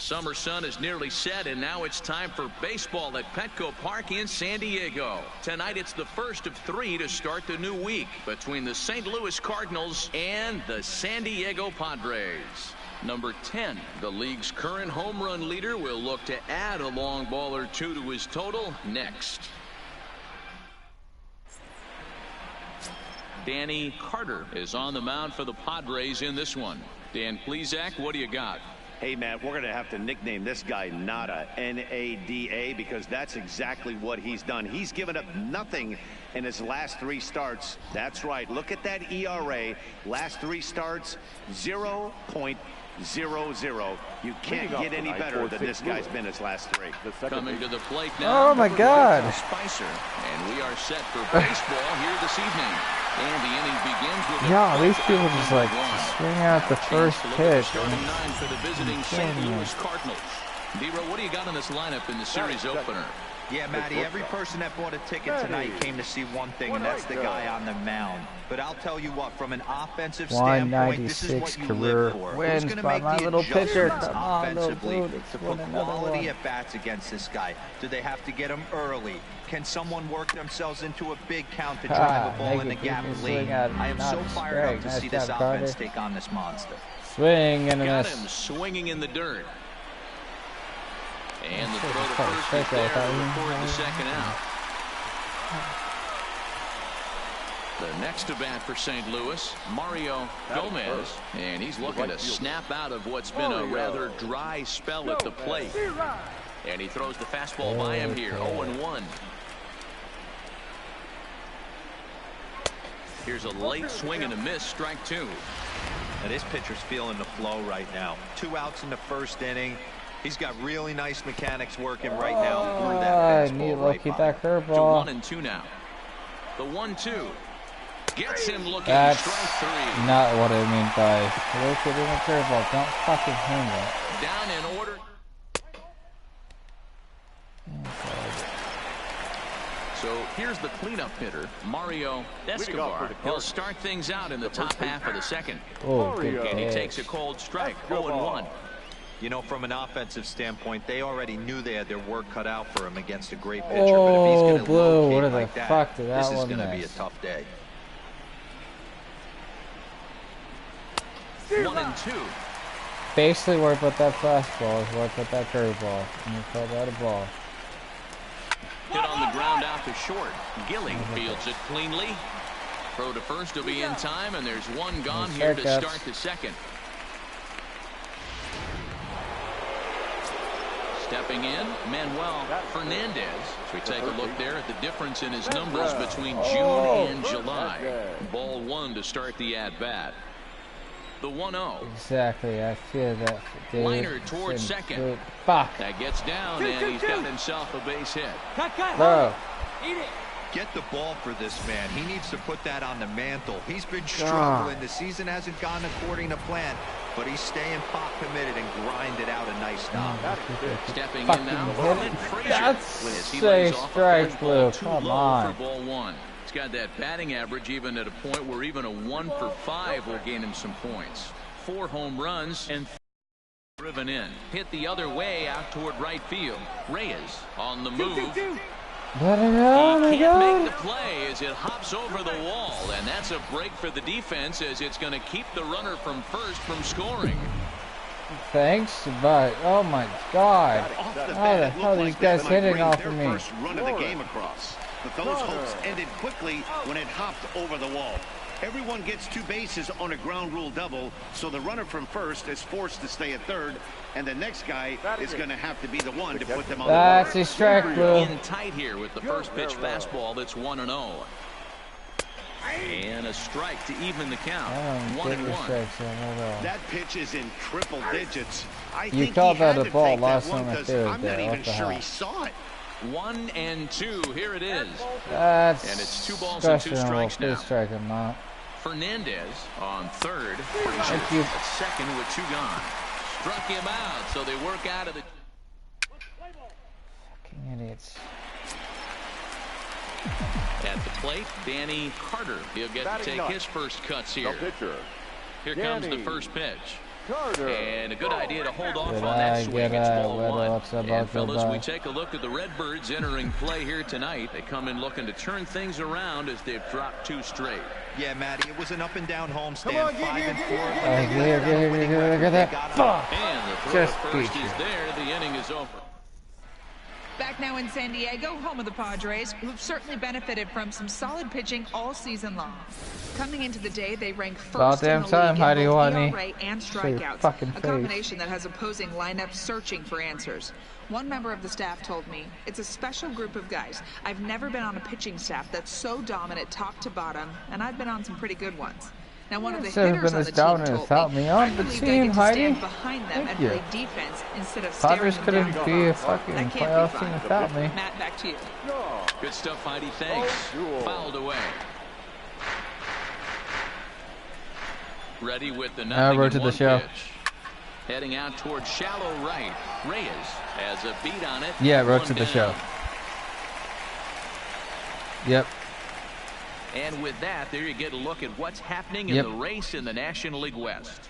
summer sun is nearly set, and now it's time for baseball at Petco Park in San Diego. Tonight it's the first of 3 to start the new week between the St. Louis Cardinals and the San Diego Padres. Number 10, the league's current home run leader, will look to add a long ball or two to his total next. Danny Carter is on the mound for the Padres in this one. Dan Plesac, what do you got? Hey, Matt, we're going to have to nickname this guy Nada, N-A-D-A, because that's exactly what he's done. He's given up nothing in his last 3 starts. That's right. Look at that ERA. Last 3 starts, 0.00. You can't get any better than this guy's been his last 3. Coming to the plate now. Oh, my God. Spicer. And we are set for baseball here this evening. And the inning begins with these people just like swing out the first pitch. Starting 9 for the visiting St. Louis Cardinals. D-Row, what do you got on this lineup in the series opener? Yeah, Matty, every person that bought a ticket tonight came to see one thing, and that's the guy on the mound. But I'll tell you what, from an offensive standpoint, this is what you live for. Who's going to make the adjustments offensively to put quality at-bats against this guy? Do they have to get him early? Can someone work themselves into a big count to drive a ball in the gap late? I am so fired up to see this offense take on this monster. Swing and a Got miss. him swinging in the dirt. And the throw to first is there to record the second out. The next to bat for St. Louis, Mario Gomez. And he's looking to snap out of what's been a rather dry spell at the plate. And he throws the fastball by him here, 0-1. Here's a late swing and a miss, strike 2. Now this pitcher's feeling the flow right now. 2 outs in the first inning. He's got really nice mechanics working right now through that fastball right keep by. that curveball. To 1-2 now. The 1-2 gets him looking. That's strike 3. not what I mean by look at the curveball. Don't fucking hang it. Down in order. So here's the cleanup hitter, Mario Escobar. He'll start things out in the top half of the second. Oh, good And he catch. takes a cold strike, 0-1. You know, from an offensive standpoint, they already knew they had their work cut out for him against a great pitcher. Oh, but if he's going to Blue, locate what the like that, fuck did that this is one going to be a miss? tough day. 1-2. Basically, where I put that fastball is where I put that curveball. And you call that a ball. Hit on the ground out to short. Gilling fields it cleanly. Throw to first will be in time, and there's one gone here to start the second. Stepping in, Manuel Fernandez. So we take a look there at the difference in his numbers between June and July. Ball 1 to start the at-bat. The 1-0. Exactly, I feel that. Liner towards second. Fuck. That gets down, and he's got himself a base hit. Bro. Get the ball for this man. He needs to put that on the mantle. He's been struggling. The season hasn't gone according to plan, but he's staying pop committed and grinded out a nice stop. Stepping in now, That's a strike, Blue. Come on. For ball 1. He's got that batting average even at a point where even a 1 for 5 will gain him some points. 4 home runs and driven in. Hit the other way out toward right field. Reyes on the move. Let it go, He can't make the play as it hops over the wall, and that's a break for the defense as it's going to keep the runner from first from scoring. Thanks, but oh my God. Off the How the bat, hell are these like guys they might hitting bring off their of me? first run of the game across. But those hopes ended quickly when it hopped over the wall. Everyone gets 2 bases on a ground rule double, so the runner from first is forced to stay at third, and the next guy is going to have to be the one to put them on That's the a strike, Blue. In tight here with the first pitch fastball that's 1-0. And a strike to even the count. 1-1. That pitch is in triple digits. I You think called he had that a to ball take that last one time I 'cause threw it I'm there. not What even the sure hell? he saw it. 1-2. Here it is. That's And it's 2 balls and 2 strikes now. Please strike him out. Fernandez on third. Thank you. At second with 2 gone. Struck him out, so they work out of the... Fucking idiots. At the plate, Danny Carter. He'll get to take his first cuts here. Here comes the first pitch. And a good idea to hold off on that swing. It's ball one. And fellas, we take a look at the Redbirds entering play here tonight. They come in looking to turn things around as they've dropped 2 straight. Yeah, Matty, it was an up-and-down homestand, 5-4. Look at that. Fuck. And the throw at first is there. The inning is over. Back now in San Diego, home of the Padres, who've certainly benefited from some solid pitching all season long. Coming into the day, they rank first in the league in both ERA and strikeouts, a combination that has opposing lineups searching for answers. One member of the staff told me, it's a special group of guys. I've never been on a pitching staff that's so dominant top to bottom, and I've been on some pretty good ones. Now, one of the hitters on the team told me, I believe they get to stand behind them and play defense instead of staring them down. Couldn't be a fucking playoff team without me. Matt, back to you. Good stuff, Heidi. Thanks. Fouled away. Ready with the nothing to the show. Pitch. Heading out towards shallow right. Reyes has a beat on it. Yeah, wrote to the show. Yep. And with that, there you get a look at what's happening in the race in the National League West.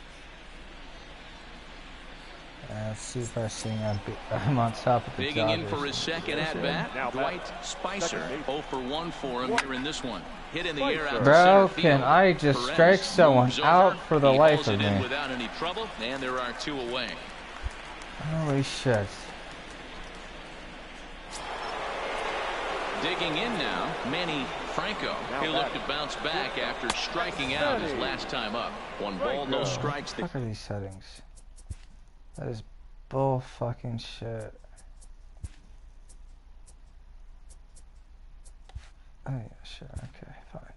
Let's see if I see I'm on top of the Digging in for his second at-bat, Dwight Spicer. 0 for 1 for him here in this one. Hit in the air out Bro, can I just strike someone out for the life of me? Without any trouble, and there are 2 away. Holy shit. Digging in now, Manny Franco. He'll look to bounce back after striking out his last time up. 1 ball, no strikes. What are these settings? That is bull fucking shit. Oh yeah, sure, okay, fine.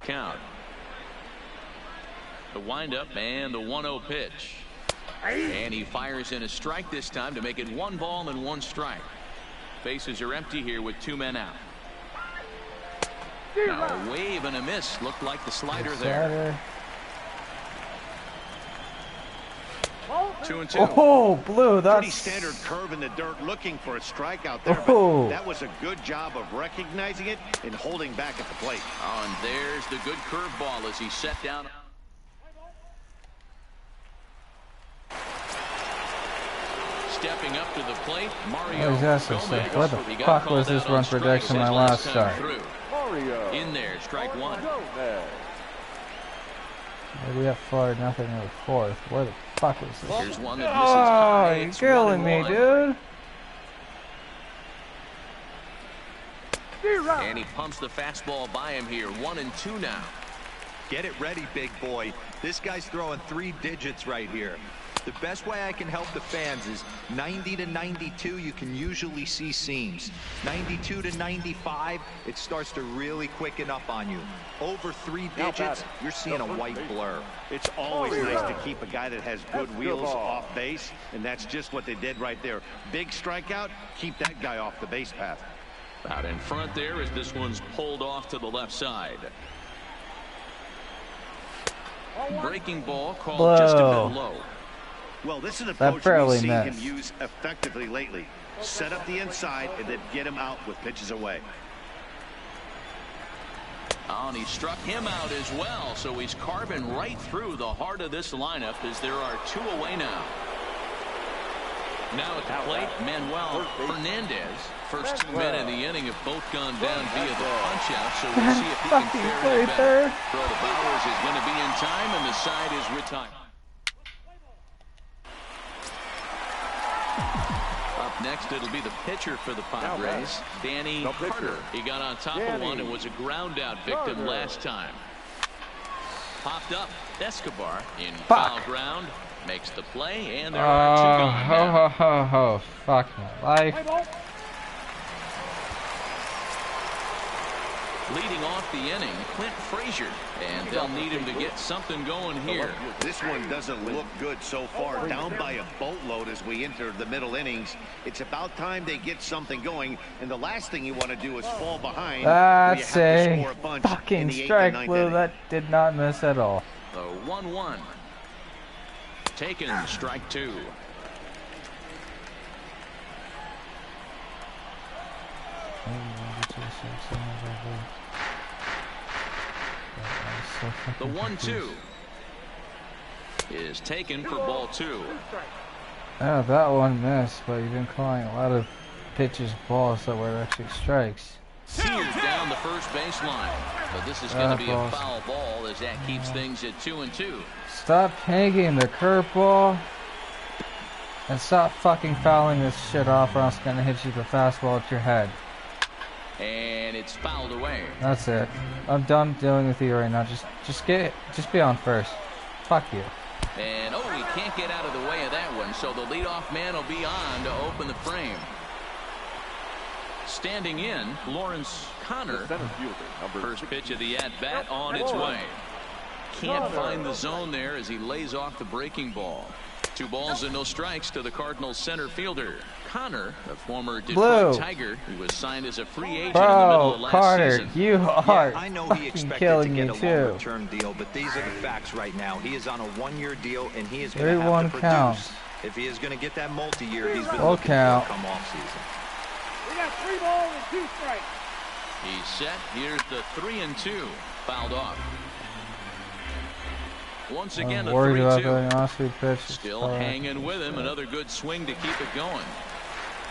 Count. The windup and the 1-0 pitch. And he fires in a strike this time to make it 1 ball and 1 strike. Bases are empty here with 2 men out. Now a wave and a miss. Looked like the slider there. 2-2. Oh, blue. That's pretty standard curve in the dirt, looking for a strikeout there. But that was a good job of recognizing it and holding back at the plate. Oh, and there's the good curveball as he set down. Stepping up to the plate, Mario Gomez. What the fuck was this run projection my last start? In there, strike 1. Maybe up 4-0 in the 4th. Where the fuck is this? Here's one that misses high. You're killing me, dude. And he pumps the fastball by him here. 1-2 now. Get it ready, big boy. This guy's throwing 3 digits right here. The best way I can help the fans is 90 to 92, you can usually see seams. 92 to 95, it starts to really quicken up on you. Over 3 digits, you're seeing a white blur. It's always nice to keep a guy that has good wheels off base, and that's just what they did right there. Big strikeout, keep that guy off the base path. Out in front there as this one's pulled off to the left side. Breaking ball called just a bit low. Well, this is an approach we've seen him use effectively lately. Set up the inside and then get him out with pitches away. Oh, and he struck him out as well, so he's carving right through the heart of this lineup as there are 2 away now. Now at the plate, Manuel Fernandez. First 2 men in the inning have both gone down via the punch-out, so we'll see if he can fare that better. Throw to Bowers is going to be in time, and the side is retired. Up next, it'll be the pitcher for the Padres, Danny Carter. He got on top of one and was a ground-out victim last time. Popped up, Escobar in foul ground. Makes the play, and there are 2 gone now. Fuck my life. Leading off the inning, Clint Frazier, and they'll need him to get something going here. This one doesn't look good so far. Down by a boatload as we enter the middle innings. It's about time they get something going, and the last thing you want to do is fall behind. That's a fucking strike, Blue. That did not miss at all. The 1-1. Taken, strike 2. The 1-2 is taken for ball 2. Oh, that one missed, but you've been calling a lot of pitches balls that were actually strikes. Sears down the first baseline, but this is going to be a foul ball as that keeps things at 2-2. Stop hanging the curveball and stop fucking fouling this shit off, or else I'm gonna hit you the fastball at your head. And it's fouled away. That's it. I'm done dealing with you right now. Just be on first. Fuck you. And he can't get out of the way of that one, so the leadoff man will be on to open the frame. Standing in, Lawrence Connor. First pitch of the at-bat on its way. Can't find the zone there as he lays off the breaking ball. 2 balls and no strikes to the Cardinals center fielder. Connor, a former Detroit Tiger, who was signed as a free agent in the middle of last season. You are I know he expected to get a longer-term deal, but these are the facts right now. He is on a 1-year deal, and he is going to have to produce. If he is going to get that multi-year, he's been looking for come off season. We got 3 balls and 2 strikes. He's set. Here's the 3-2. Fouled off. Once again, a 3-2. Still hanging with him. Another good swing to keep it going.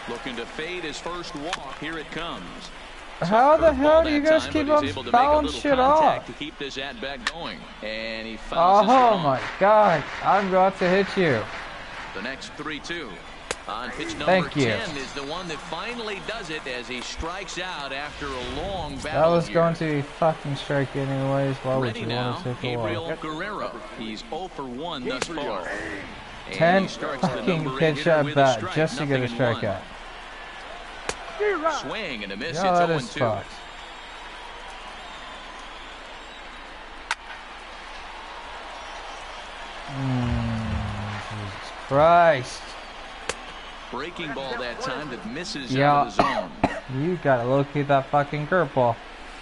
Looking to fade his first walk. Here it comes. How the hell do you guys keep on fouling shit off? To keep this at bat going. And he fouls my god. I'm about to hit you. The next 3-2. On pitch number 10 is the one that finally does it as he strikes out after a long battle. That was going to be fucking strike anyways. Why would you want to take a walk? Guerrero. He's 0 for 1 thus far. 10 fucking pitch at bat just to get a strikeout. Swing and a miss. Yeah, it's 0-2. Jesus Christ. Breaking ball that time that misses out of the zone. You gotta locate that fucking curveball.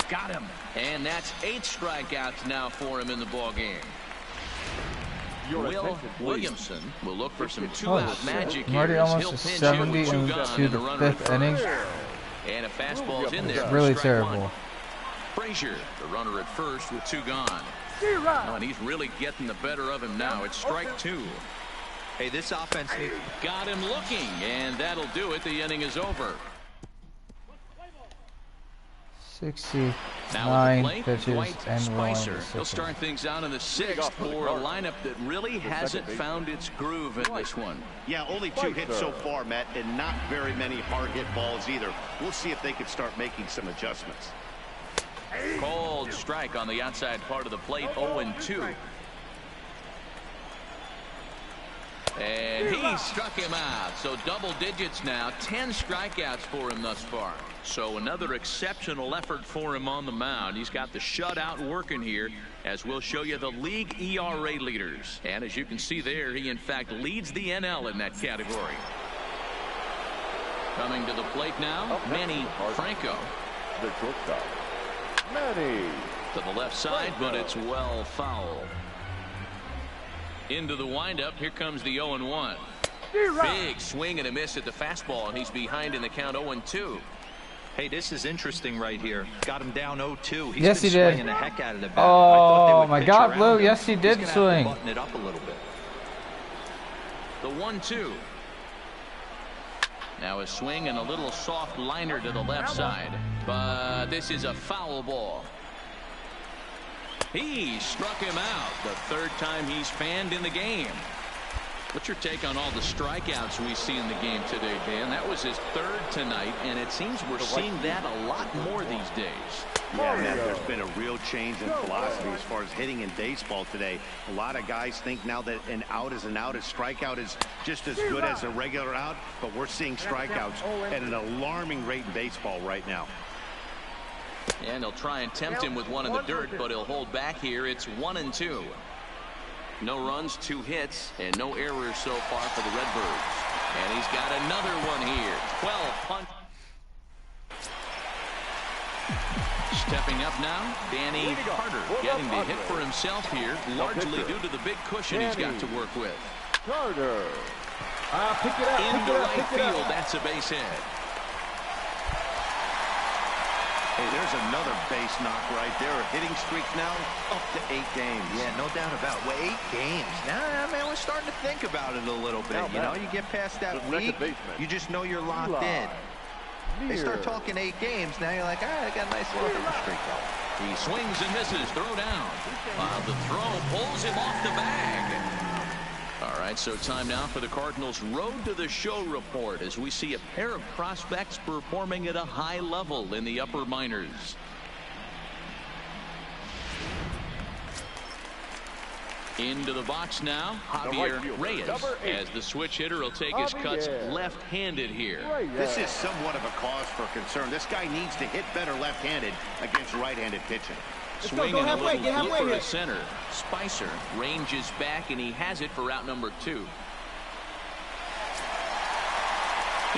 Got him. And that's 8 strikeouts now for him in the ball game. Will Williamson will look for some 2-out magic here. Already almost 70 into the 5th inning. And a fastball's in there. It's really terrible. 1. Frazier, the runner at first with 2 gone. Oh, and he's really getting the better of him now. It's strike 2. Hey, this offense got him looking, and that'll do it. The inning is over. 69 pitches and 1. He'll start things out in the 6th for a lineup that really hasn't found its groove in this one. Yeah, only 2 hits so far, Matt, and not very many hard hit balls either. We'll see if they can start making some adjustments. Cold strike on the outside part of the plate. 0-2. And he struck him out. So double digits now. 10 strikeouts for him thus far. So another exceptional effort for him on the mound. He's got the shutout working here, as we'll show you the league ERA leaders. And as you can see there, he in fact leads the NL in that category. Coming to the plate now, Manny Franco. The shortstop, Manny. To the left side, but it's well foul. Into the windup. Here comes the 0-1. Big swing and a miss at the fastball, and he's behind in the count. 0-2. Hey, this is interesting right here. Got him down 0-2. Yes, he did. The heck out of the bat. Oh my God, Blue! Yes, he did swing. Button it up a little bit. The 1-2. Now a swing and a little soft liner to the left side, but this is a foul ball. He struck him out. The 3rd time he's fanned in the game. What's your take on all the strikeouts we see in the game today, Dan? That was his 3rd tonight, and it seems we're seeing that a lot more these days. Yeah, man, there's been a real change in philosophy as far as hitting in baseball today. A lot of guys think now that an out is an out. A strikeout is just as good as a regular out, but we're seeing strikeouts at an alarming rate in baseball right now. And they'll try and tempt him with one in the dirt, but he'll hold back here. It's 1-2. No runs, 2 hits, and no errors so far for the Redbirds. And he's got another one here. 12 punch. Stepping up now, Danny Carter getting the hit for himself here, largely due to the big cushion he's got to work with. Carter. Pick it up. Into right field, that's a base hit. Hey, there's another base knock right there. A hitting streak now up to 8 games. Yeah, no doubt about it. Well, 8 games. Now, man, we're starting to think about it a little bit. You know, you get past that week, you just know you're locked in. They start talking 8 games, now you're like, all right, I got a nice little hitting streak going. He swings and misses. Throw down. While the throw pulls him off the bag. All right, so time now for the Cardinals' Road to the Show report as we see a pair of prospects performing at a high level in the upper minors. Into the box now, Javier Reyes, as the switch hitter will take his cuts left-handed here. This is somewhat of a cause for concern. This guy needs to hit better left-handed against right-handed pitching. Swinging a little flipper to center. Spicer ranges back, and he has it for out number 2. Here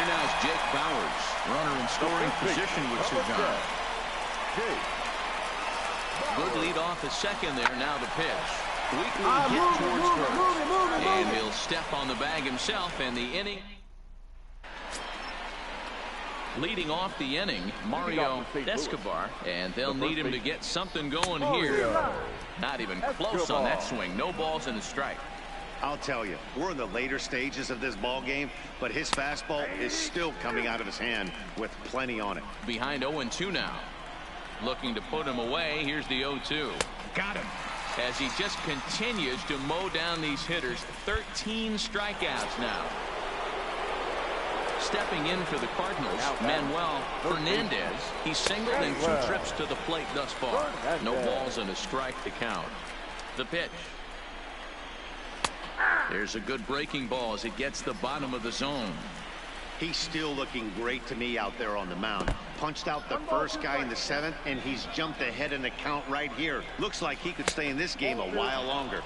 now is Jake Bowers, runner in scoring position with Sujan. Good lead off the second there. Now the pitch. Weekly hit towards first. And he'll step on the bag himself, and the inning. Leading off the inning, Mario Escobar, and they'll need him to get something going here. Not even close on that swing. No balls and a strike. I'll tell you, we're in the later stages of this ball game, but his fastball is still coming out of his hand with plenty on it. Behind 0-2 now. Looking to put him away. Here's the 0-2. Got him. As he just continues to mow down these hitters. 13 strikeouts now. Stepping in for the Cardinals, Manuel Fernandez. He's singled in 2 trips to the plate thus far. No balls and a strike to count. The pitch. There's a good breaking ball as it gets the bottom of the zone. He's still looking great to me out there on the mound. Punched out the first guy in the 7th, and he's jumped ahead in the count right here. Looks like he could stay in this game a while longer.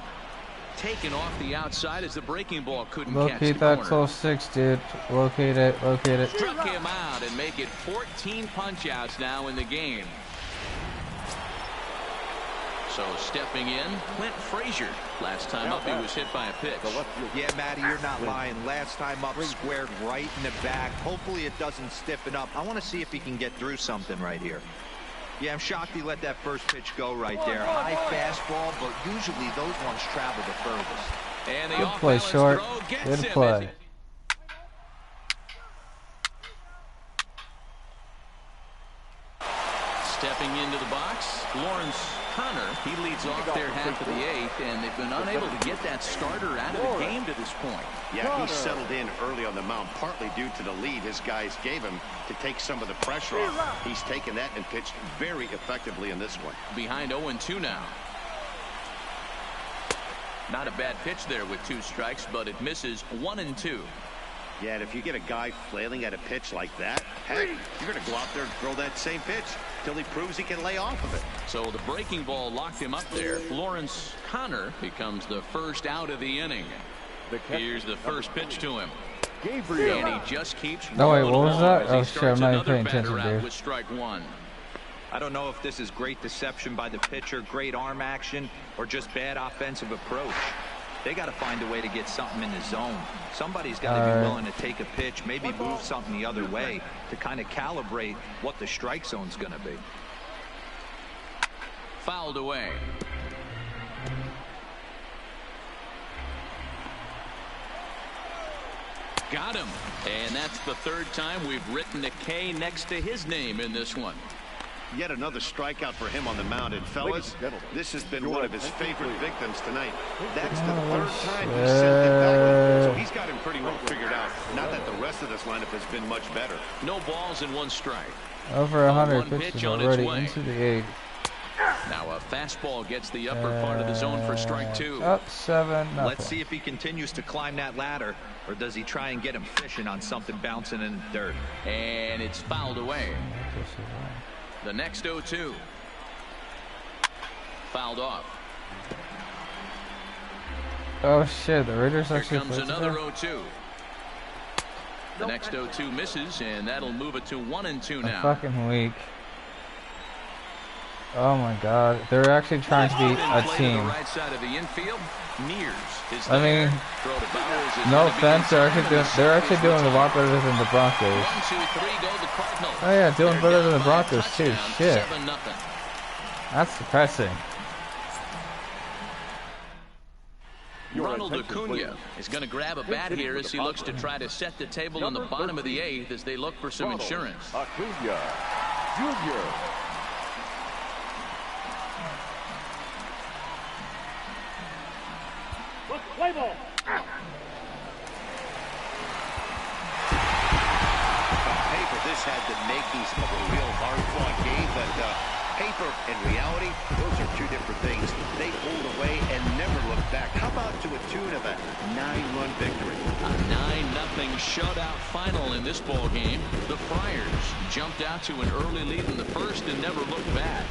Taken off the outside as the breaking ball couldn't Locate catch the that corner. close 6, dude. Locate it. Locate it. Struck him out and make it 14 punch-outs now in the game. So stepping in, Clint Frazier. Last time up, he was hit by a pitch. Yeah, Matty, you're not lying. Last time up, squared right in the back. Hopefully it doesn't stiffen up. I want to see if he can get through something right here. Yeah, I'm shocked he let that first pitch go right there. High fastball, but usually those ones travel the furthest. And the Good play, short. Good play. Stepping into the box, Lawrence Connor. He leads off their half of the 8th, and they've been unable to get that starter out of the game to this point. Yeah, he settled in early on the mound, partly due to the lead his guys gave him to take some of the pressure off. He's taken that and pitched very effectively in this one. Behind 0-2 now. Not a bad pitch there with 2 strikes, but it misses 1-2. Yeah, and if you get a guy flailing at a pitch like that, heck, you're going to go out there and throw that same pitch till he proves he can lay off of it. So the breaking ball locked him up there. Lawrence Connor becomes the first out of the inning. Here's the first pitch to him. And he just keeps no, wait, what was that? Oh, shit, I'm not even paying attention, dude. With strike 1. I don't know if this is great deception by the pitcher, great arm action, or just bad offensive approach. They got to find a way to get something in the zone. Somebody's got to be willing to take a pitch, maybe move something the other way to kind of calibrate what the strike zone's going to be. Fouled away. Got him. And that's the 3rd time we've written a K next to his name in this one. Yet another strikeout for him on the mound. And fellas, this has been one of his favorite victims tonight. That's the 3rd time he sent him back. So he's got him pretty well figured out. Not that the rest of this lineup has been much better. No balls and 1 strike. Over 100 pitches already into the 8th. Now a fastball gets the upper part of the zone for strike 2. Up 7. Let's see if he continues to climb that ladder, or does he try and get him fishing on something bouncing in the dirt. And it's fouled away. The next 0-2. Fouled off. Oh shit, the Raiders Here actually comes another 0-2. The next 0-2 misses, and that'll move it to 1-2 now. Fucking weak. Oh my god, they're actually trying to be a team. I mean, no offense, they're actually doing a lot better than the Broncos. Oh yeah, doing better than the Broncos too. Shit. That's depressing. Ronald Acuna is going to grab a bat here as he looks to try to set the table in the bottom of the 8th as they look for some insurance. Acuna Jr. Play ball. On paper, this had the makings of a real hard-fought game, but paper and reality, those are two different things. They pulled away and never looked back. How about to a tune of a 9-run victory? A 9-0 shutout final in this ball game. The Friars jumped out to an early lead in the first and never looked back.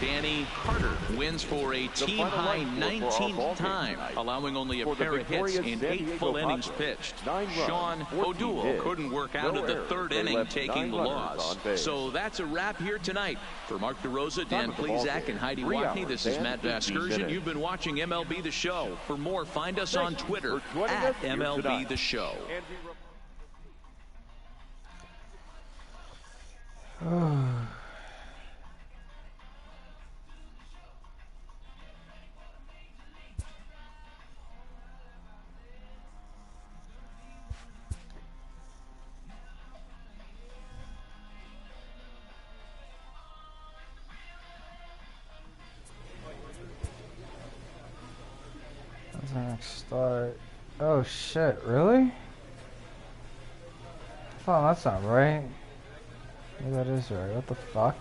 Danny Carter wins for a team-high 19th time, allowing only a pair of hits in 8 full innings pitched. Sean O'Doul couldn't work out of the 3rd inning, taking the loss. So that's a wrap here tonight. For Mark DeRosa, Dan Plesac, and Heidi Watney, this is Matt Vasgersian. You've been watching MLB The Show. For more, find us on Twitter at MLB The Show. What's the next start? Oh shit, really? Oh, that's not right. Maybe that is right. What the fuck?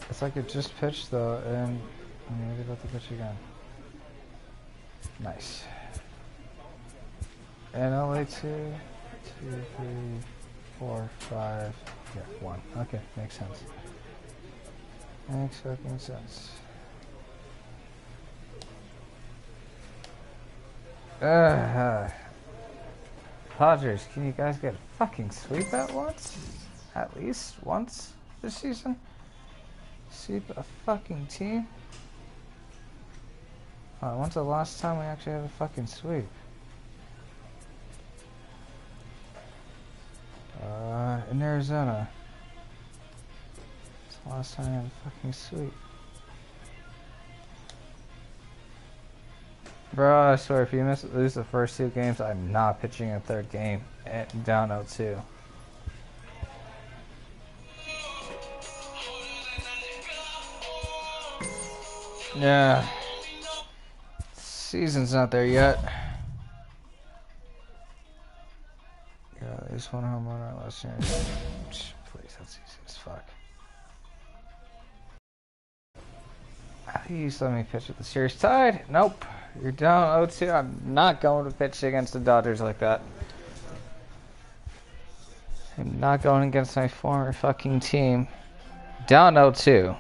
It's like it just pitched though, and maybe about to pitch again. Nice. And LA 2, 2, 3, 4, 5. Yeah, 1. Okay, makes sense. Makes fucking sense. Padres, can you guys get a fucking sweep at once? At least once this season? Sweep a fucking team? When's the last time we actually had a fucking sweep? In Arizona. It's the last time I had a fucking sweep. Bro, I swear, if you lose the first 2 games, I'm not pitching a 3rd game at down 0-2. Yeah. Season's not there yet. Yeah, at least 1 home run last year. Please, that's easy as fuck. Please let me pitch with the series tied. Nope. You're down 0-2. I'm not going to pitch against the Dodgers like that. I'm not going against my former fucking team. Down 0-2.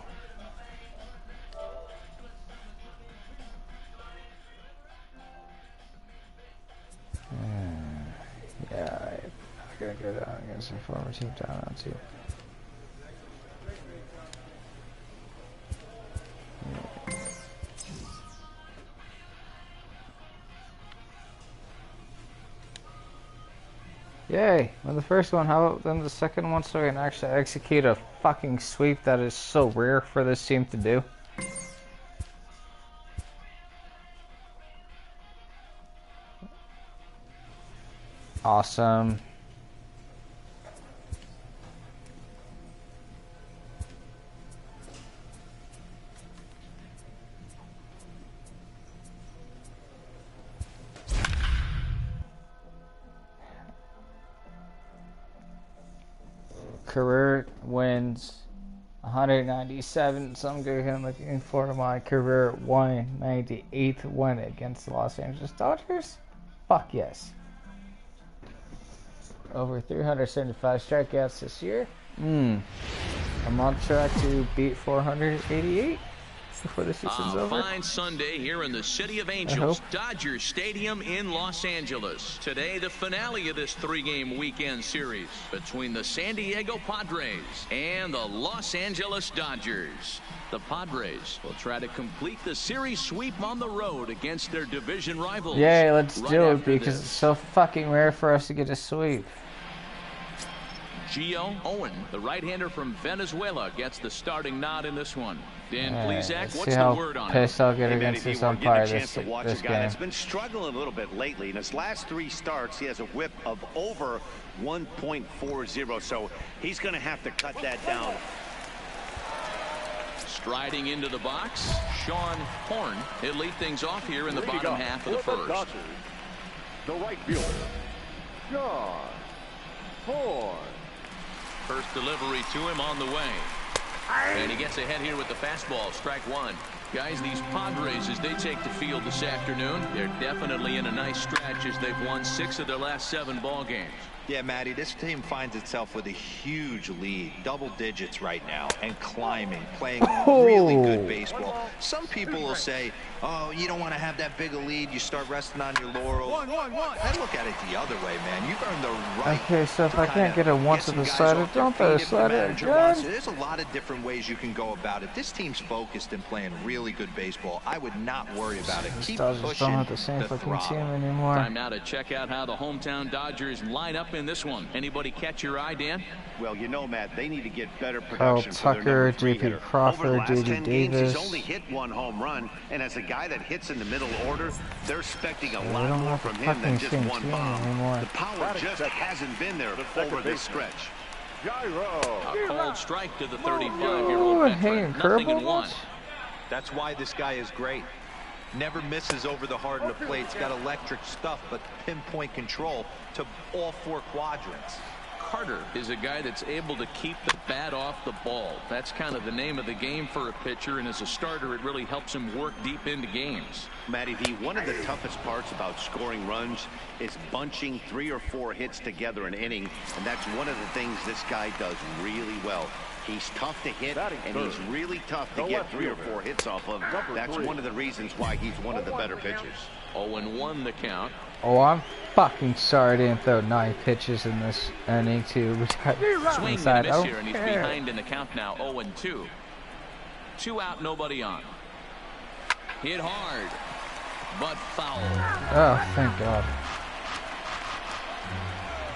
Yeah, I'm not going to go down against my former team down 0-2. Yay, won the first one. How about then the second one so I can actually execute a fucking sweep that is so rare for this team to do? Awesome. Career wins 197, so I'm looking forward to my career 198th win against the Los Angeles Dodgers. Fuck yes. Over 375 strikeouts this year. I'm on track to beat 488. before the season's over. Fine Sunday here in the City of Angels, Dodger Stadium in Los Angeles. Today, the finale of this 3-game weekend series between the San Diego Padres and the Los Angeles Dodgers. The Padres will try to complete the series sweep on the road against their division rivals. Yay, let's do it because it's so fucking rare for us to get a sweep. Gio Owen, the right-hander from Venezuela, gets the starting nod in this one. Dan Plesac, what's the word on it? Pissed I'll get against this umpire this game. He's been struggling a little bit lately. In his last 3 starts, he has a whip of over 1.40, so he's going to have to cut that down. Striding into the box, Sean Horn. He'll lead things off here in the bottom half of the first. The right fielder, Sean Horn. First delivery to him on the way. And he gets ahead here with the fastball, strike 1. Guys, these Padres, as they take the field this afternoon, they're definitely in a nice stretch as they've won 6 of their last 7 ball games. Yeah, Matty, this team finds itself with a huge lead, double digits right now, and climbing, playing really good baseball. Some people will say, oh, you don't want to have that big a lead, you start resting on your laurels. I look at it the other way, man. You've earned the right. Okay, so if I can't get a once to the slider, don't throw a slider again. There's a lot of different ways you can go about it. This team's focused and playing really good baseball. I would not worry about it. Keep pushing. Don't have the same fucking team anymore. Time now to check out how the hometown Dodgers line up in this one. Anybody catch your eye, Dan? Well, you know, Matt, they need to get better production. Tucker, J.P. Crawford, J.D. Davis. He's only hit 1 home run, and as a guy that hits in the middle order, they're expecting a lot more from him than just 1 bomb. Anymore. The power just hasn't been there over this stretch. A cold strike to the 35-year-old veteran. Nothing in 1. That's why this guy is great. Never misses over the heart of the plate. He's got electric stuff, but pinpoint control to all 4 quadrants. Carter is a guy that's able to keep the bat off the ball. That's kind of the name of the game for a pitcher, and as a starter, it really helps him work deep into games. Matty V, one of the toughest parts about scoring runs is bunching 3 or 4 hits together an inning, and that's one of the things this guy does really well. He's tough to hit, and he's really tough to get 3 or 4 hits off of. That's one of the reasons why he's one of the better pitchers. 0-1 the count. Oh, I'm fucking sorry I didn't throw 9 pitches in this inning too. Swing and a miss here, and he's behind in the count now. 0-2. 2 out, nobody on. Hit hard, but foul. Oh, thank God.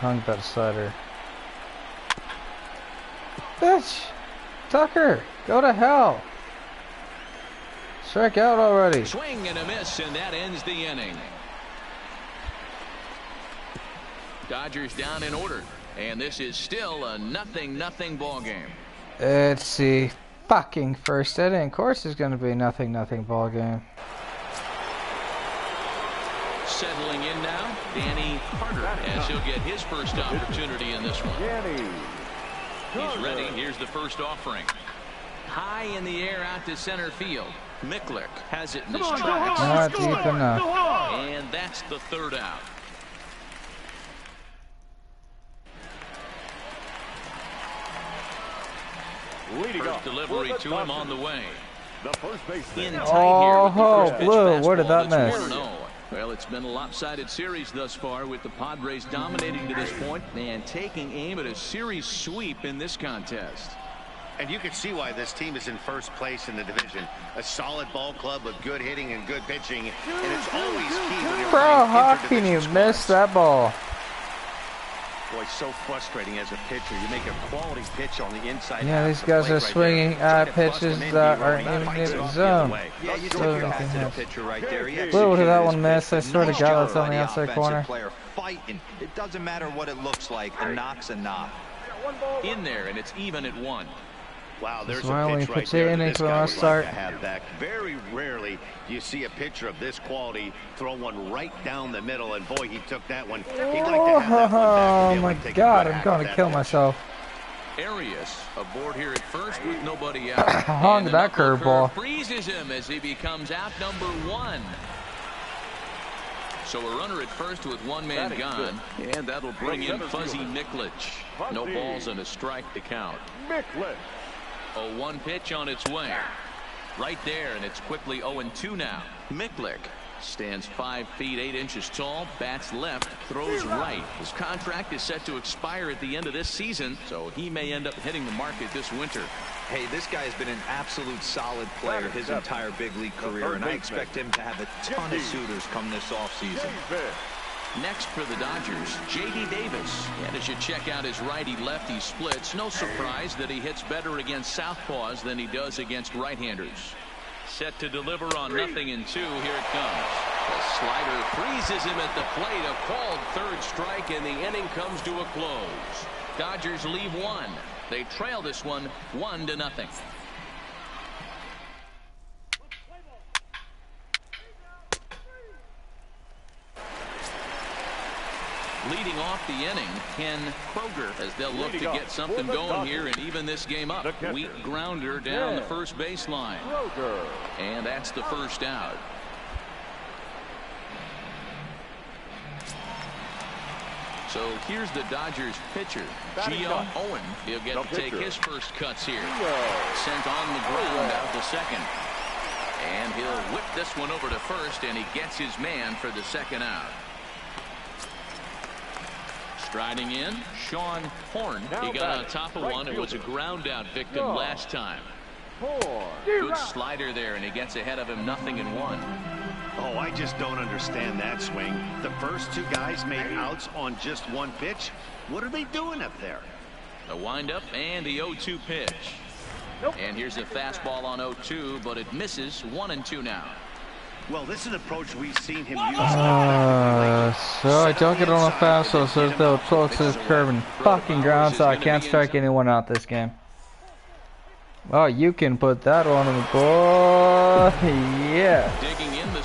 Hung that slider. Bitch! Tucker, go to hell. Strike out already. Swing and a miss, and that ends the inning. Dodgers down in order, and this is still a 0-0 ball game. It's the fucking first inning. Of course, it's going to be a 0-0 ball game. Settling in now, Danny Carter, as he'll get his first opportunity in this one. He's ready. Here's the first offering. High in the air out to center field. Miklick has it in his tracks. Not deep enough. And that's the 3rd out. First delivery to him on the way. Oh, Blue, where did that miss? Well, it's been a lopsided series thus far, with the Padres dominating to this point and taking aim at a series sweep in this contest. And you can see why this team is in first place in the division. A solid ball club with good hitting and good pitching, and it's always key when you're Bro, how can you miss that ball? Boy, it's so frustrating as a pitcher. You make a quality pitch on the inside. Yeah, these guys are swinging at pitches that are in the zone. Yeah, you take your hat to the pitcher right there. Blue, did that one miss? I swear to God, that's on the outside corner. Fighting. It doesn't matter what it looks like. A knock's a knock. In there, and it's even at 1. Wow, there's a pitch right there that this guy would like to have back. Very rarely do you see a pitcher of this quality throw one right down the middle, and boy, he took that one. He'd like to have that one back. Oh my God, I'm going to kill myself. Arias aboard here at first with nobody out. Hung that curveball. Freezes him as he becomes out number 1. So a runner at first with 1 man gone, and that'll bring in Fuzzy Miklick. No balls and a strike to count. Miklick. A 1 pitch on its way. Right there, and it's quickly 0-2 now. Miklik stands 5 feet 8 inches tall, bats left, throws right. His contract is set to expire at the end of this season, so he may end up hitting the market this winter. Hey, this guy has been an absolute solid player his entire big league career, and I expect him to have a ton of suitors come this offseason. Next for the Dodgers, J.D. Davis. And as you check out his righty-lefty splits, no surprise that he hits better against southpaws than he does against right-handers. Set to deliver on 0-2. Here it comes. The slider freezes him at the plate. A called third strike, and the inning comes to a close. Dodgers leave one. They trail this one 1-0. Leading off the inning, Ken Kroger, as they'll look to get something going here and even this game up. Weak grounder down the first baseline. And that's the first out. So here's the Dodgers pitcher, Gio Owen. He'll get to take his first cuts here. Sent on the ground out to second. And he'll whip this one over to first, and he gets his man for the second out. Striding in, Sean Horn. He got on top of one. It was a ground out victim last time. Good slider there, and he gets ahead of him 0-1. Oh, I just don't understand that swing. The first two guys made outs on just one pitch. What are they doing up there? A windup and the 0-2 pitch. And here's a fastball on 0-2, but it misses. 1-2 now. Well, this is an approach we've seen him use. So I don't get on a fastball, so they'll close to this curve and fucking ground, so I can't strike anyone out this game. Oh, you can put that one on the board. Yeah.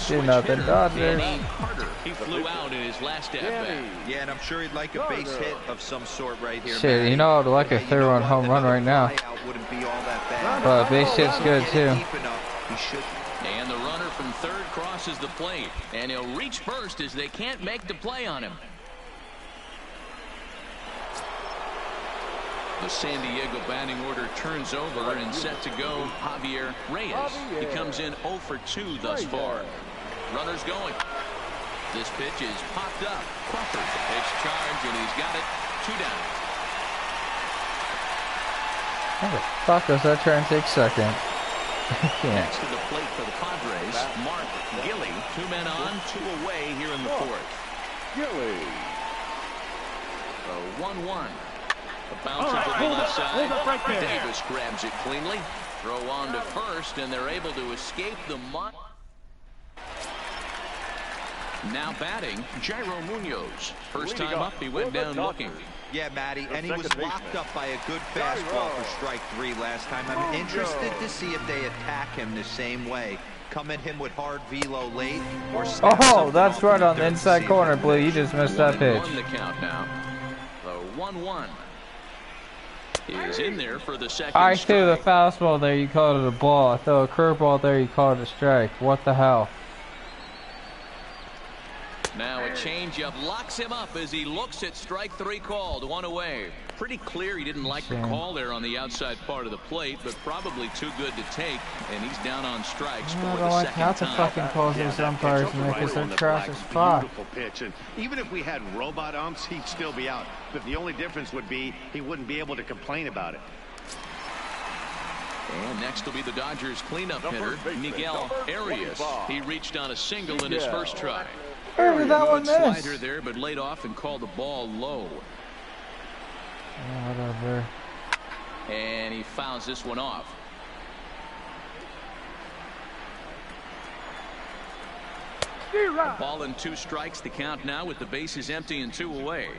Do nothing, Dodgers. He flew out in his last at-bat. Yeah, and I'm sure he'd like a base hit of some sort right here. Shit, you know I'd like a 3-run home run right now. But base hit's good too. And the runner from third crosses the plate, and he'll reach first as they can't make the play on him. The San Diego batting order turns over and set to go Javier Reyes. He comes in 0 for 2 thus far. Runners going. This pitch is popped up. Crawford takes charge, and he's got it 2 down. How the fuck does that try and take second? Next to the plate for the Padres, Mark Gilly. 2 men on, 2 away here in the fourth. Gilly. So 1-1. A bouncer to the left side. Davis grabs it cleanly. Throw on to first, and they're able to escape the mud. Now batting, Jairo Munoz. First time up, he went down looking. Yeah, Matty, and he was locked up by a good fastball for strike 3 last time. I'm interested to see if they attack him the same way. Come at him with hard velo late, or oh, that's right on the inside corner, Blue. You just missed that pitch. 1-1 the count now. So 1-1. Is in there for the second I strike. threw the fastball there, you called it a ball. I threw a curveball there, you called it a strike. What the hell? Now a changeup locks him up as he looks at strike 3 called. 1 away. Pretty clear he didn't like the call there on the outside part of the plate, but probably too good to take, and he's down on strikes for the like second half the time. fucking calls these umpires make because they're trash as fuck. Beautiful pitch, and even if we had robot umps, he'd still be out. But the only difference would be he wouldn't be able to complain about it. And next will be the Dodgers cleanup hitter, Miguel Arias. He reached on a single in his first try. Where did that one miss? Slider there, but laid off and called the ball low. Whatever. And he fouls this one off. A ball and 2 strikes to count now with the bases empty and 2 away.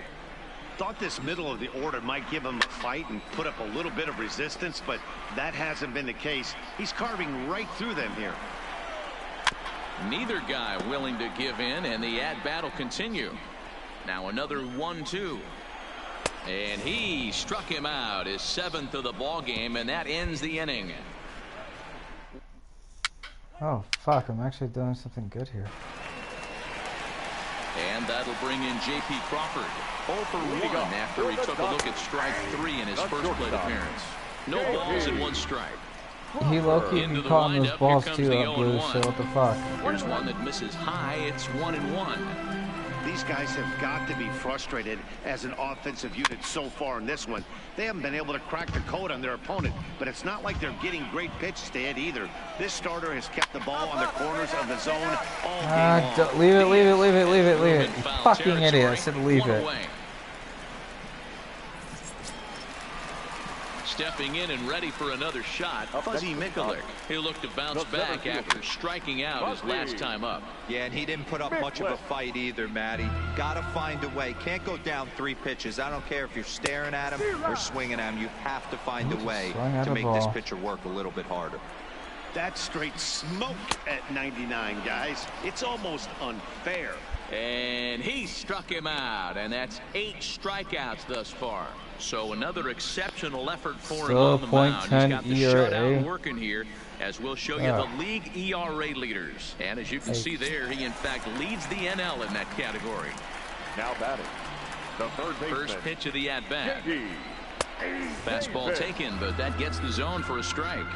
Thought this middle of the order might give him a fight and put up a little bit of resistance, but that hasn't been the case. He's carving right through them here. Neither guy willing to give in, and the at-bat will continue. Now another 1-2. And he struck him out, his 7th of the ball game, and that ends the inning. Oh, fuck. I'm actually doing something good here. And that'll bring in J.P. Crawford. 0 for 1 after he took a look at strike 3 in his first plate appearance. No balls and 1 strike. He low-key can caught those balls too, Blue, so what the fuck? Here's one that misses high. It's 1-1. These guys have got to be frustrated as an offensive unit so far in this one. They haven't been able to crack the code on their opponent, but it's not like they're getting great pitches to hit either. This starter has kept the ball on the corners of the zone all game long. Leave it. You fucking idiot. I said leave it. Stepping in and ready for another shot, Fuzzy Mikulik. He looked to bounce back after striking out his last time up. Yeah, and he didn't put up much of a fight either, Matty. Gotta find a way. Can't go down 3 pitches. I don't care if you're staring at him or swinging at him. You have to find a way to make this pitcher work a little bit harder. That's straight smoke at 99, guys. It's almost unfair. And he struck him out, and that's 8 strikeouts thus far. So another exceptional effort for him on the mound. He's got the shutout working here, as we'll show you the league ERA leaders. And as you can see there, he in fact leads the NL in that category. Now batting, the third baseman. First pitch of the at-bat. Fastball taken, but that gets the zone for a strike.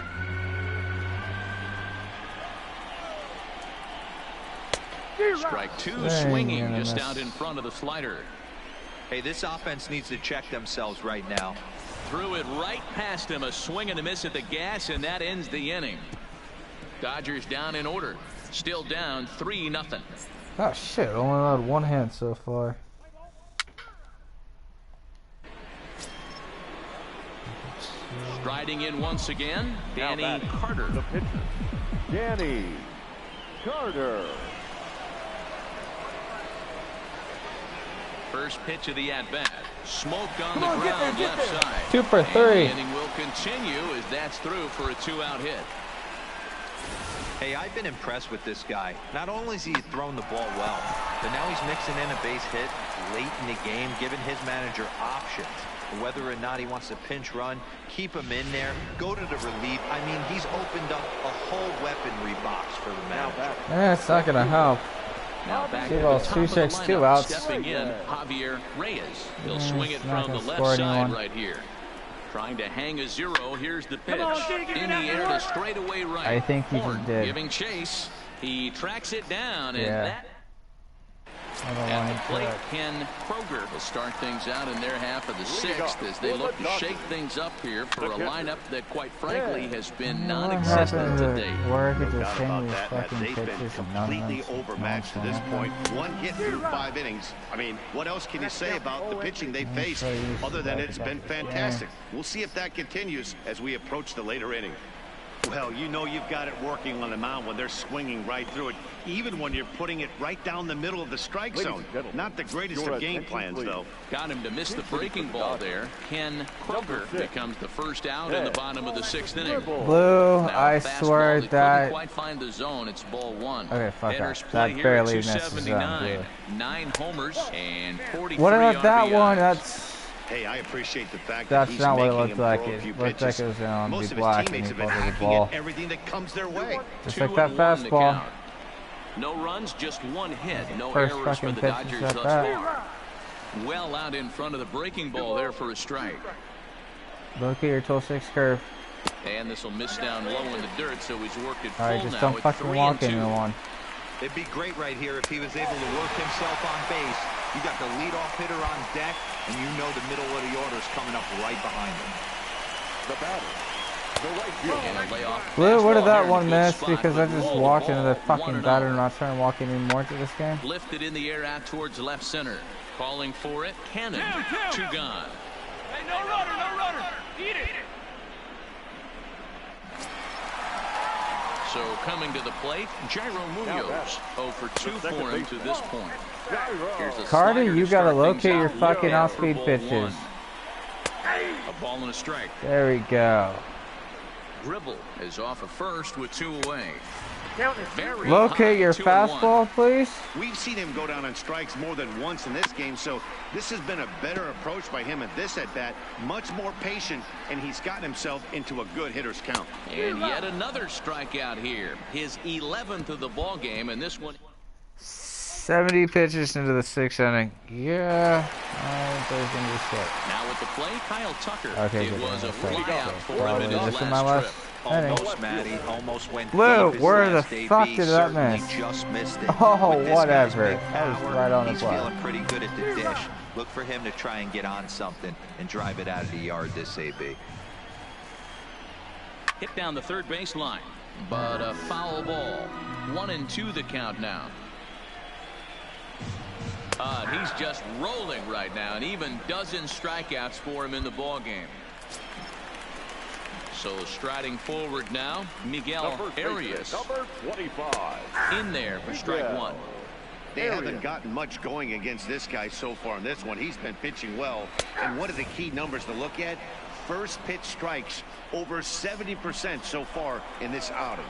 Strike 2 swinging just out in front of the slider. Hey, this offense needs to check themselves right now. Threw it right past him, a swing and a miss at the gas, and that ends the inning. Dodgers down in order, still down 3-0. Oh shit, only allowed 1 hit so far. Striding in once again, Danny Carter. The pitcher, Danny Carter. First pitch of the at-bat. Smoked on the ground left side. 2 for 3. And the inning will continue as that's through for a 2-out hit. Hey, I've been impressed with this guy. Not only has he thrown the ball well, but now he's mixing in a base hit late in the game, giving his manager options. Whether or not he wants to pinch run, keep him in there, go to the relief. I mean, he's opened up a whole weaponry box for the manager. Yeah, it's not going to help. Now back to the top of the lineup, stepping in, Javier Reyes. He'll swing it from the left side right here. Trying to hang a 0. Here's the pitch. In the air to straightaway right. I think he just did. Giving chase. He tracks it down, and that. At the plate, Ken Kroger will start things out in their half of the 6th as they look to shake things up here for a lineup that, quite frankly, has been non-existent to date. They've been completely overmatched to this point. 1 hit through 5 innings. I mean, what else can you say about the pitching they faced other than it's been fantastic? We'll see if that continues as we approach the later inning. Well, you know you've got it working on the mound when they're swinging right through it, even when you're putting it right down the middle of the strike zone. Not the greatest of game plans, though. Got him to miss the breaking ball there. Ken Kroger becomes the first out in the bottom of the 6th inning. Blue, I swear that. Quite find the zone. It's ball 1. Okay, fuck that. That barely missed the zone. 9 homers and 43 What about that RBIs. one? That's. Hey, I appreciate the fact that's that he's not what it making looked like. It looked like it was on Most the of black his teammates and have he been the hacking ball. at everything that comes their way. Just like that fastball. No runs, just 1 hit. No First errors for fucking the pitch Dodgers is thus that. far. Well out in front of the breaking ball there for a strike. Look at your toe 6 curve. And this will miss down low in the dirt, so he's worked it full. Alright, just now. don't It's fucking walk 3-2. into one. It'd be great right here if he was able to work himself on base. You got the leadoff hitter on deck, and you know the middle of the order is coming up right behind him. The batter, the right fielder. Blue, where did that one miss? Because I just walked into the fucking batter. I'm not trying to walk anymore to this game. Lifted in the air out towards left center. Calling for it. Cannon. 2 gone. Hey, no runner. Eat it. So coming to the plate, Jairo Munoz. 0 for 2 for him to this point. Carter, you gotta locate your fucking off-speed pitches. A ball and a strike. There we go. Gribble is off at first with 2 away. Very locate high, your 2-1. fastball, please. We've seen him go down on strikes more than once in this game, so this has been a better approach by him at this at-bat. Much more patient, and he's gotten himself into a good hitter's count. And yet another strikeout here. His 11th of the ball game, and this one. 70 pitches into the 6th inning. Yeah, there's gonna be shit. Now with the play, Kyle Tucker. Okay, it was a flyout for him in his last trip. Almost, Matty. Almost went Blue, deep. where the His fuck last did AB that miss? just missed it. Oh, With this whatever. guy's big That was power, right on the he's play. feeling pretty good at the dish. Look for him to try and get on something and drive it out of the yard, this AB. Hit down the third baseline, but a foul ball. 1-2 the count now. He's just rolling right now, and even dozen strikeouts for him in the ball game. So striding forward now, Miguel Arias number 25. in there for strike one. They haven't gotten much going against this guy so far in this one. He's been pitching well. And what are the key numbers to look at? First pitch strikes over 70% so far in this outing.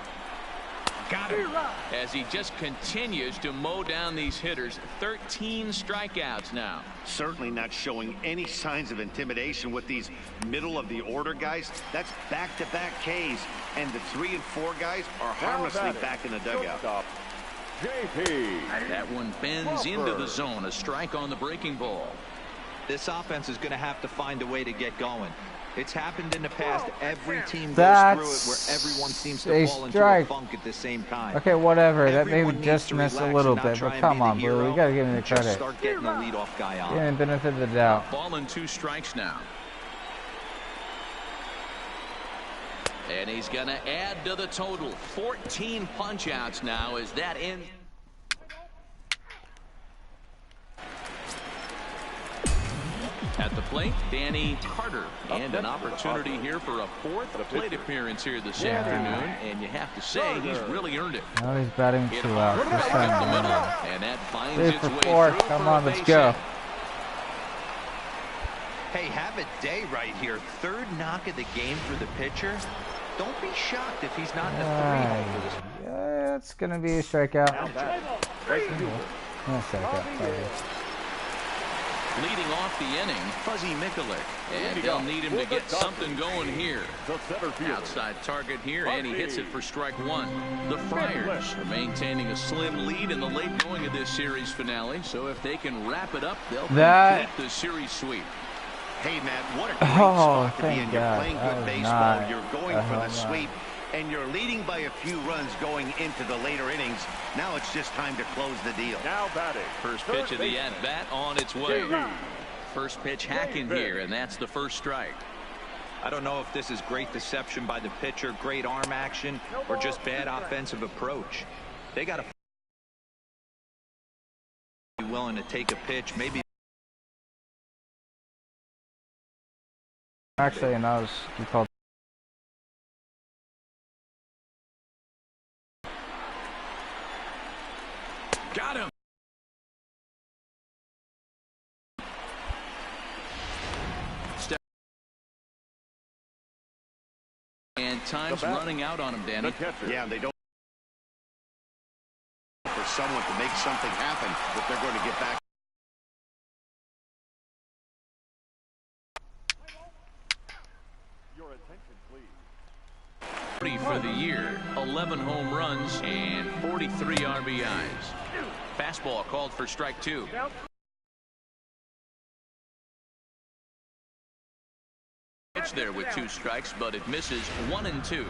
Got him. As he just continues to mow down these hitters. 13 strikeouts now. Certainly not showing any signs of intimidation with these middle of the order guys. That's back-to-back Ks, and the 3 and 4 guys are harmlessly back in the dugout. JP. That one bends into the zone. A strike on the breaking ball. This offense is going to have to find a way to get going. It's happened in the past. Every team goes through it where everyone seems to fall into a funk at the same time. Okay, whatever. That maybe just missed a little bit, but come on, Blue. We gotta give him the credit. Start getting the leadoff guy on. Give him the benefit of the doubt. Ball and 2 strikes now. And he's gonna add to the total. 14 punch-outs now as that ends. At the plate, Danny Carter, and an opportunity here for a 4th plate appearance here this afternoon, and you have to say he's really earned it. Now he's batting 2 out. And that finds its way 4. through. Come on, let's go. Hey, have a day right here. 3rd knock of the game for the pitcher. Don't be shocked if he's not in the 3-hole for this. Yeah, it's gonna be a strikeout. Leading off the inning, Fuzzy Mikulik, and they'll need him to get something going here. Outside target here, and he hits it for strike 1. The Friars are maintaining a slim lead in the late going of this series finale, so if they can wrap it up, they'll complete the series sweep. Hey, Matt, what a great spot to be in. You're playing good baseball. You're going for the sweep, and you're leading by a few runs going into the later innings. Now it's just time to close the deal. Now batting. First pitch of the at-bat on its way. First pitch hacking here, and that's the first strike. I don't know if this is great deception by the pitcher, great arm action, or just bad offensive approach. They got to be willing to take a pitch, maybe. Actually, and I was called. Got him. And time's running out on him, Danny. Yeah, they don't. For someone to make something happen if they're going to get back. For the year, 11 home runs and 43 RBIs. Fastball called for strike 2. Pitch there with 2 strikes, but it misses 1 and 2.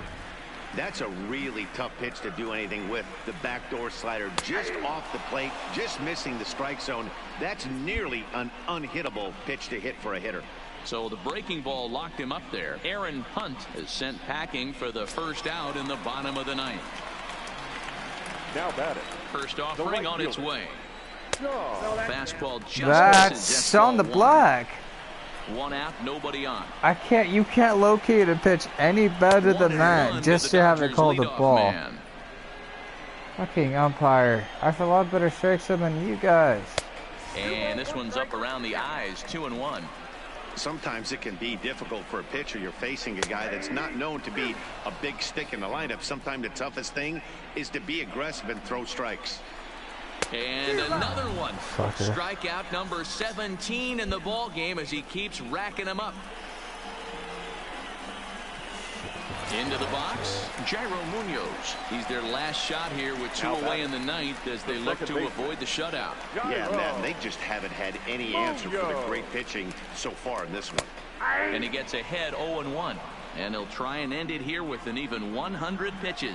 That's a really tough pitch to do anything with. The backdoor slider just off the plate, just missing the strike zone. That's nearly an unhittable pitch to hit for a hitter. So the breaking ball locked him up there. Aaron Hunt is sent packing for the first out in the bottom of the 9th. Now batting. First offering on its way. Fastball just That's on the black. 1 out, nobody on. You can't locate a pitch any better than that just to have it called a ball. Man. Fucking umpire. I have a lot better strikes than you guys. And this one's up around the eyes, 2-1. Sometimes it can be difficult for a pitcher. You're facing a guy that's not known to be a big stick in the lineup. Sometimes the toughest thing is to be aggressive and throw strikes. And another one. Strikeout number 17 in the ball game as he keeps racking them up. Into the box, Jairo Munoz. He's their last shot here with 2 away in the ninth as they look to avoid the shutout. Yeah, man, they just haven't had any answer for the great pitching so far in this one. And he gets ahead 0-1. And he'll try and end it here with an even 100 pitches.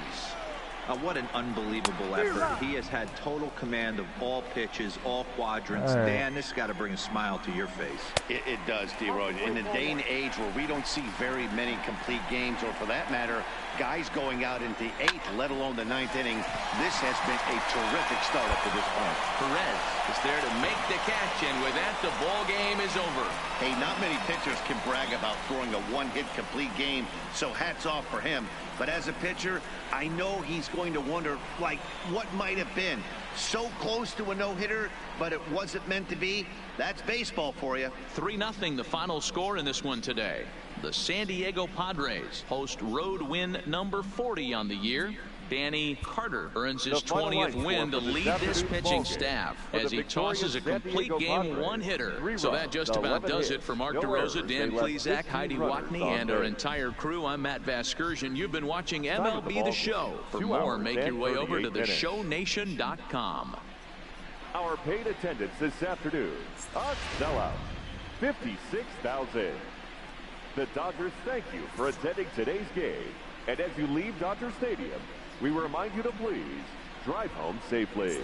What an unbelievable effort. He has had total command of all pitches, all quadrants. Dan, this has got to bring a smile to your face. It does, D-Roy. In the day and age where we don't see very many complete games, or for that matter, guys going out into 8th, let alone the 9th inning, this has been a terrific start up to this point. Perez is there to make the catch, and with that, the ball game is over. Hey, not many pitchers can brag about throwing a one-hit complete game, so hats off for him. But as a pitcher, I know he's going to wonder, like, what might have been. So close to a no-hitter, but it wasn't meant to be. That's baseball for you. 3-0 the final score in this one today. The San Diego Padres host road win number 40 on the year. Danny Carter earns his 20th win to lead this pitching staff as he tosses a complete game one-hitter. So that just about does it for Mark DeRosa, Dan Plesac, Heidi Watney, and our entire crew. I'm Matt Vasgersian. You've been watching MLB The Show. For more, make your way over to theshownation.com. Our paid attendance this afternoon, a sellout, 56,000. The Dodgers thank you for attending today's game. And as you leave Dodger Stadium, we remind you to please drive home safely.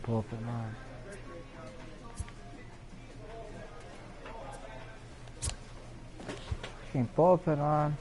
Bullpen on. Fucking bullpen on.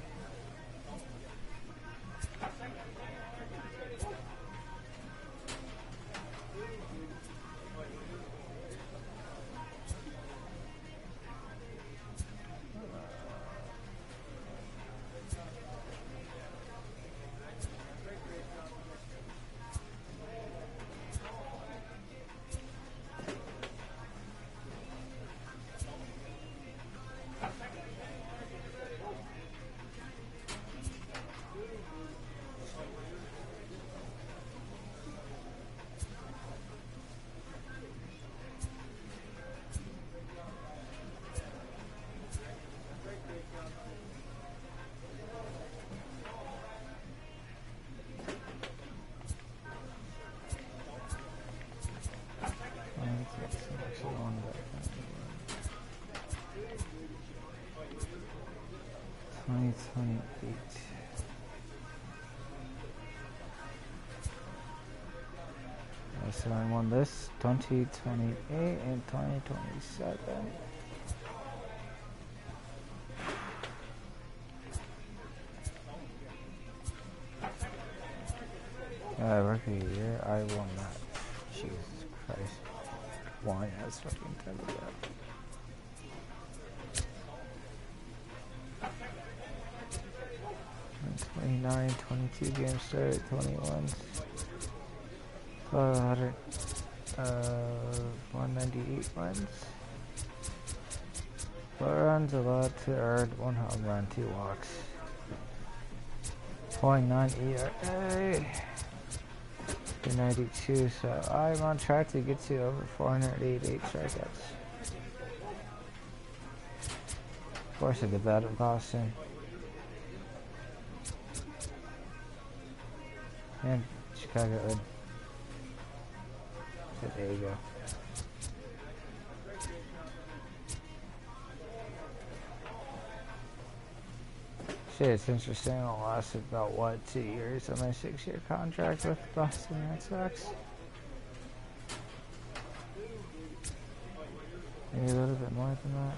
2028. So I won this 2028 and 2027. Rookie year, I won that. Jesus Christ. Why has fucking time to go? And 29, 22 games started, 21. 198 runs. 4 runs allowed to earn 1 home run, 2 walks. 0.9 ERA. 292, so I'm on track to get to over 488 strikeouts. Of course I did that in Boston. And Chicago. So there you go. Shit, it's interesting. I lasted about, what, 2 years on my 6-year contract with Boston Red Sox. Maybe a little bit more than that.